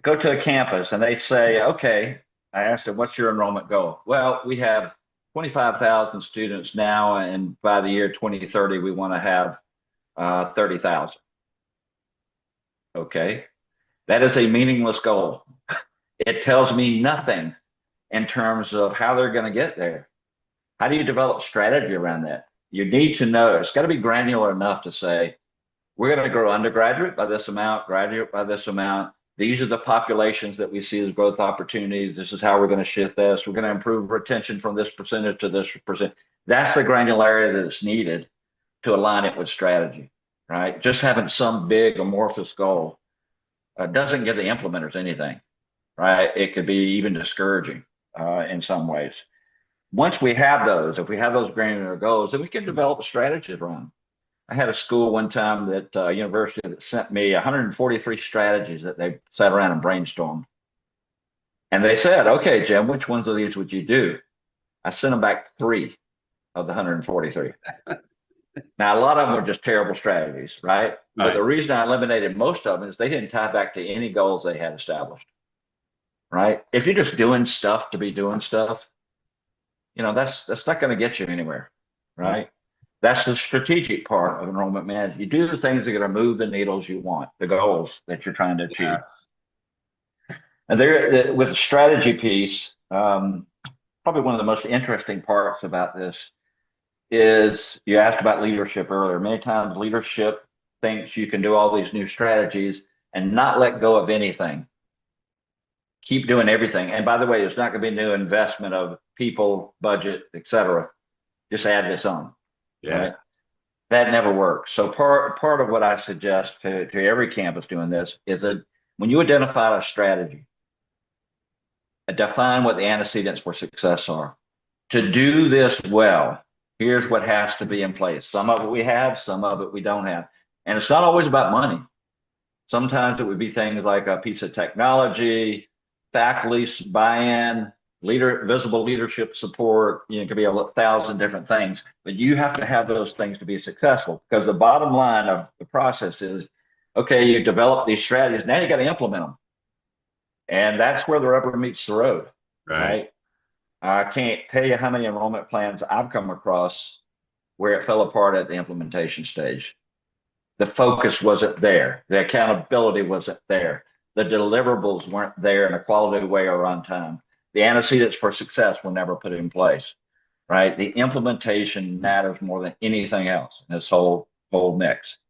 Go to a campus and they say, okay, I asked them, what's your enrollment goal? Well, we have 25,000 students now, and by the year 2030, we want to have 30,000. Okay. That is a meaningless goal. It tells me nothing in terms of how they're going to get there. How do you develop strategy around that? You need to know, it's got to be granular enough to say, we're going to grow undergraduate by this amount, graduate by this amount. These are the populations that we see as growth opportunities. This is how we're going to shift this. We're going to improve retention from this percentage to this percent. That's the granularity that's needed to align it with strategy, right? Just having some big amorphous goal doesn't give the implementers anything, right? It could be even discouraging in some ways. Once we have those, if we have those granular goals, then we can develop a strategy around. I had a school one time that university that sent me 143 strategies that they sat around and brainstormed. And they said, okay, Jim, which ones of these would you do? I sent them back three of the 143. Now, a lot of them were just terrible strategies, right? But the Right. reason I eliminated most of them is they didn't tie back to any goals they had established, right? If you're just doing stuff to be doing stuff, that's not going to get you anywhere, right? That's the strategic part of enrollment management. You do the things that are going to move the needles you want, the goals that you're trying to achieve. Yes. And there, with the strategy piece, probably one of the most interesting parts about this is you asked about leadership earlier. Many times, leadership thinks you can do all these new strategies and not let go of anything. Keep doing everything. And by the way, there's not going to be new investment of people, budget, etc. Just add this on, Yeah. right? That never works. So part of what I suggest to every campus doing this is that when you identify a strategy, define what the antecedents for success are. To do this well, here's what has to be in place. Some of it we have, some of it we don't have. And it's not always about money. Sometimes it would be things like a piece of technology, faculty buy-in, visible leadership support. It could be 1,000 different things, but you have to have those things to be successful because the bottom line of the process is, okay, you develop these strategies, now you got to implement them. And that's where the rubber meets the road, Right. right? I can't tell you how many enrollment plans I've come across where it fell apart at the implementation stage. The focus wasn't there. The accountability wasn't there. The deliverables weren't there in a quality way or on time. The antecedents for success were never put in place, right? The implementation matters more than anything else in this whole mix.